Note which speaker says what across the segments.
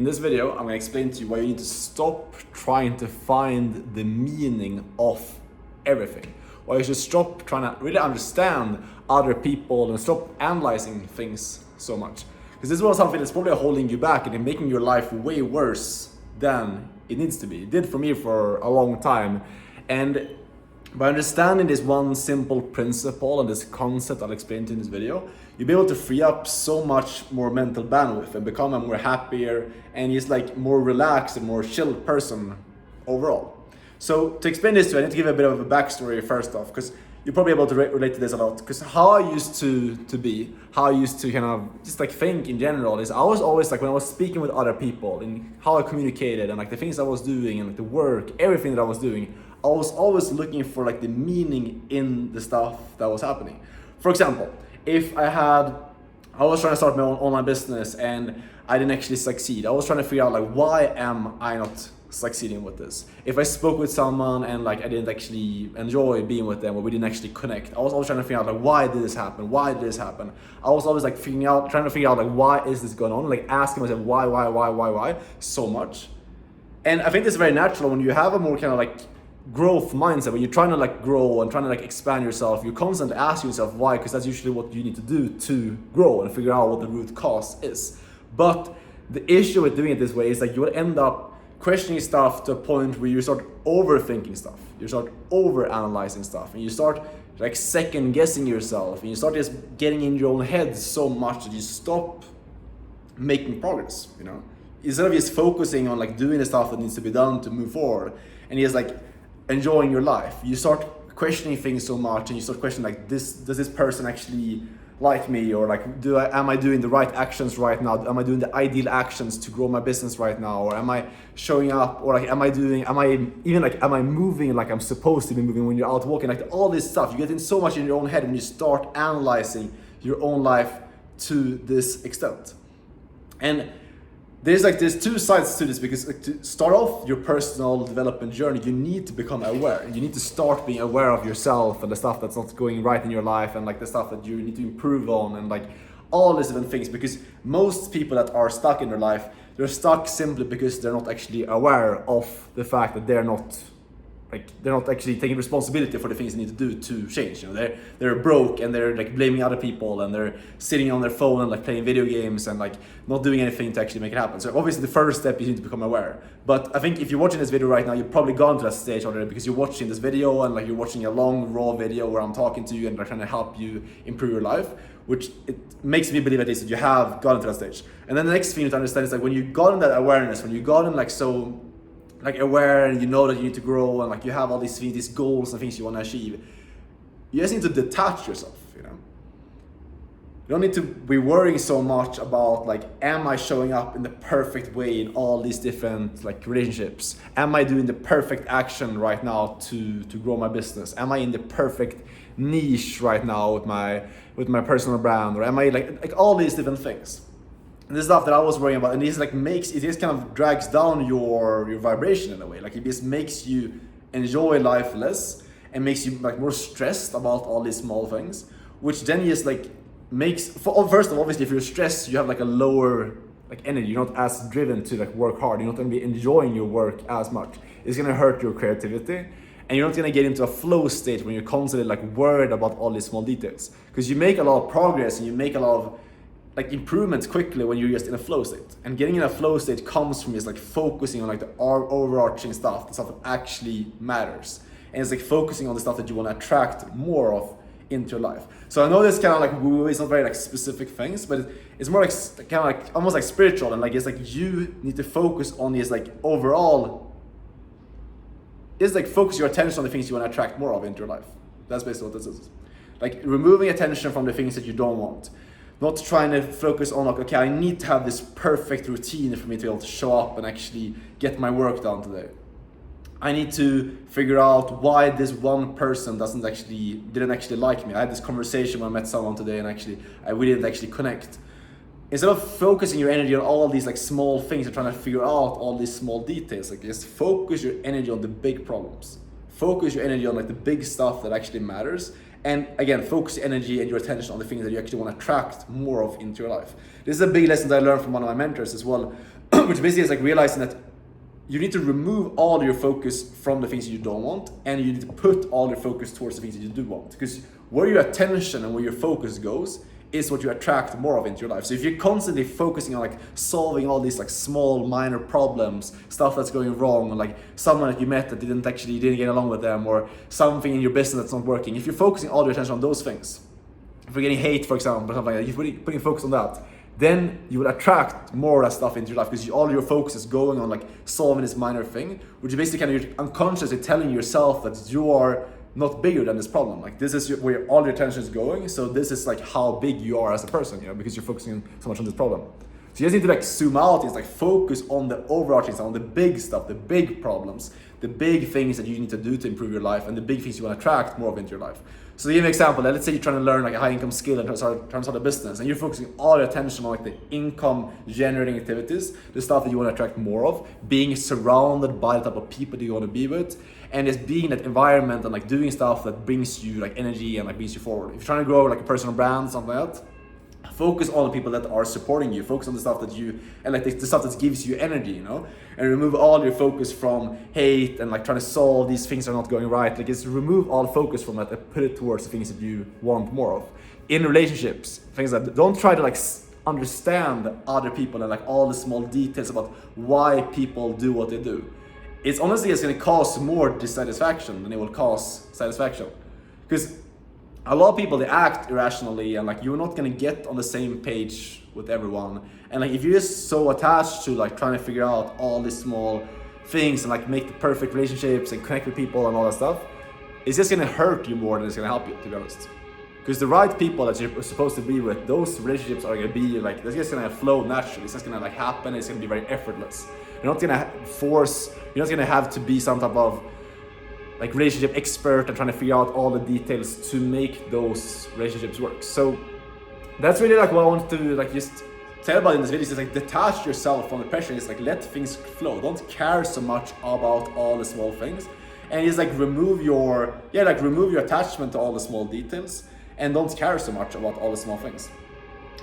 Speaker 1: In this video, I'm going to explain to you why you need to stop trying to find the meaning of everything. Why you should stop trying to really understand other people and stop analyzing things so much. Because this was something that's probably holding you back and making your life way worse than it needs to be. It did for me for a long time. And by understanding this one simple principle and this concept I'll explain to you in this video, you'll be able to free up so much more mental bandwidth and become a more happier and just like more relaxed and more chill person overall. So to explain this to you, I need to give a bit of a backstory first off, because you're probably able to relate to this a lot. Because how I used to be, how I used to kind of just like think in general is I was always like, when I was speaking with other people and how I communicated and like the things I was doing and like the work, everything that I was doing, I was always looking for like the meaning in the stuff that was happening. For example, if I was trying to start my own online business and I didn't actually succeed, I was trying to figure out like, why am I not succeeding with this? If I spoke with someone and like I didn't actually enjoy being with them or we didn't actually connect, I was always trying to figure out like, why did this happen? Why did this happen? I was always like trying to figure out like, why is this going on? Like asking myself why so much. And I think it's very natural when you have a more kind of like growth mindset, when you're trying to like grow and trying to like expand yourself, you constantly ask yourself why, because that's usually what you need to do to grow and figure out what the root cause is. But the issue with doing it this way is like you will end up questioning stuff to a point where you start overthinking stuff, you start overanalyzing stuff, and you start like second guessing yourself, and you start just getting in your own head so much that you stop making progress, you know? Instead of just focusing on like doing the stuff that needs to be done to move forward and just like enjoying your life, you start questioning things so much, and you start questioning like, does this person actually like me, or like am I doing the right actions right now? Am I doing the ideal actions to grow my business right now? Or am I showing up, or like am I moving like I'm supposed to be moving when you're out walking? Like all this stuff, you get in so much in your own head when you start analyzing your own life to this extent. And there's two sides to this, because like, to start off your personal development journey, you need to become aware. You need to start being aware of yourself and the stuff that's not going right in your life, and like the stuff that you need to improve on, and like all these different things. Because most people that are stuck in their life, they're stuck simply because they're not actually aware of the fact that they're not actually taking responsibility for the things they need to do to change. You know, they're broke and they're like blaming other people, and they're sitting on their phone and like playing video games and like not doing anything to actually make it happen. So obviously the first step is you need to become aware. But I think if you're watching this video right now, you've probably gone to that stage already, because you're watching this video and like you're watching a long raw video where I'm talking to you and I'm trying to help you improve your life, which it makes me believe at least that you have gotten to that stage. And then the next thing you need to understand is like, when you got in that awareness, when you got in like so like aware, and you know that you need to grow, and like you have all these goals and things you want to achieve, you just need to detach yourself, you know? You don't need to be worrying so much about like, am I showing up in the perfect way in all these different like relationships? Am I doing the perfect action right now to grow my business? Am I in the perfect niche right now with my personal brand? Or am I like all these different things? And this stuff that I was worrying about, and this like it just kind of drags down your vibration in a way. Like it just makes you enjoy life less and makes you like more stressed about all these small things, which then just like first of all, obviously if you're stressed, you have like a lower like energy. You're not as driven to like work hard. You're not going to be enjoying your work as much. It's going to hurt your creativity, and you're not going to get into a flow state when you're constantly like worried about all these small details, because you make a lot of progress and you make a lot of like improvements quickly when you're just in a flow state. And getting in a flow state comes from just like focusing on like the overarching stuff, the stuff that actually matters. And it's like focusing on the stuff that you want to attract more of into your life. So I know this kind of like woo, it's not very like specific things, but it's more like kind of like almost like spiritual, and like it's like you need to focus on this like overall, it's like focus your attention on the things you want to attract more of into your life. That's basically what this is. Like removing attention from the things that you don't want. Not trying to focus on like, okay, I need to have this perfect routine for me to be able to show up and actually get my work done today. I need to figure out why this one person didn't actually like me. I had this conversation when I met someone today, and we didn't actually connect. Instead of focusing your energy on all these like small things and trying to figure out all these small details, like just focus your energy on the big problems. Focus your energy on like the big stuff that actually matters, And again, focus your energy and your attention on the things that you actually want to attract more of into your life. This is a big lesson that I learned from one of my mentors as well. which basically is like realizing that you need to remove all your focus from the things you don't want, and you need to put all your focus towards the things that you do want. Because where your attention and where your focus goes is what you attract more of into your life. So if you're constantly focusing on like solving all these like small minor problems, stuff that's going wrong, or like someone that you met that you didn't get along with them, or something in your business that's not working, if you're focusing all your attention on those things, if you're getting hate, for example, or something like that, you're putting focus on that, then you will attract more of that stuff into your life, because all your focus is going on like solving this minor thing, which is basically kind of unconsciously telling yourself that you are not bigger than this problem. Like this is where all your attention is going, so this is like how big you are as a person, because you're focusing so much on this problem. So you just need to like zoom out and like focus on the overarching stuff, on the big stuff, the big problems, the big things that you need to do to improve your life, and the big things you want to attract more of into your life. So to give an example, let's say you're trying to learn like a high income skill and trying to start a business, and you're focusing all your attention on like the income generating activities, the stuff that you want to attract more of, being surrounded by the type of people that you want to be with, and just being in that environment and like doing stuff that brings you like energy and like brings you forward. If you're trying to grow like a personal brand, something like that, focus on the people that are supporting you. Focus on the stuff that you, and like the stuff that gives you energy, and remove all your focus from hate and like trying to solve these things that are not going right. Like just remove all focus from that and put it towards the things that you want more of. In relationships, things that don't try to like understand other people and like all the small details about why people do what they do. It's honestly going to cause more dissatisfaction than it will cause satisfaction. Because a lot of people, they act irrationally, and like you're not gonna get on the same page with everyone. And like if you're just so attached to like trying to figure out all these small things and like make the perfect relationships and connect with people and all that stuff, it's just gonna hurt you more than it's gonna help you, to be honest. Because the right people that you're supposed to be with, those relationships are gonna be like, they're just gonna flow naturally. It's just gonna like happen. It's gonna be very effortless. You're not gonna you're not gonna have to be some type of like relationship expert and trying to figure out all the details to make those relationships work. So that's really like what I wanted to like just tell about in this video. Is like detach yourself from the pressure. It's like let things flow. Don't care so much about all the small things, and just like remove your attachment to all the small details, and don't care so much about all the small things.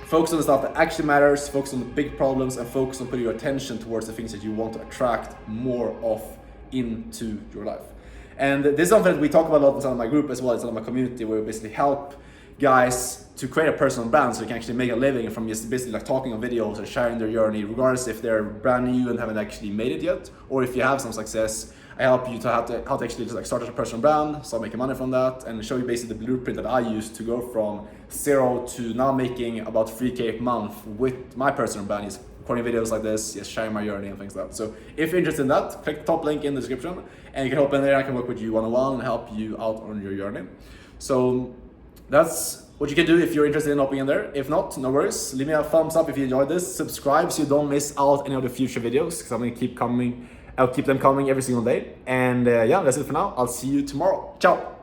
Speaker 1: Focus on the stuff that actually matters. Focus on the big problems, and focus on putting your attention towards the things that you want to attract more of into your life. And this is something that we talk about a lot inside of my group as well, inside of my community, where we basically help guys to create a personal brand so they can actually make a living from just basically like talking on videos and sharing their journey, regardless if they're brand new and haven't actually made it yet, or if you have some success. I help you to how to actually just like start a personal brand, start making money from that, and show you basically the blueprint that I use to go from 0 to now making about 3K a month with my personal brand. Is recording videos like this, just sharing my journey and things like that. So if you're interested in that, click the top link in the description, and you can hop in there. I can work with you one-on-one and help you out on your journey. So that's what you can do if you're interested in hopping in there. If not, no worries. Leave me a thumbs up if you enjoyed this. Subscribe so you don't miss out any of the future videos, because I'm gonna I'll keep them coming every single day. And yeah, that's it for now. I'll see you tomorrow. Ciao.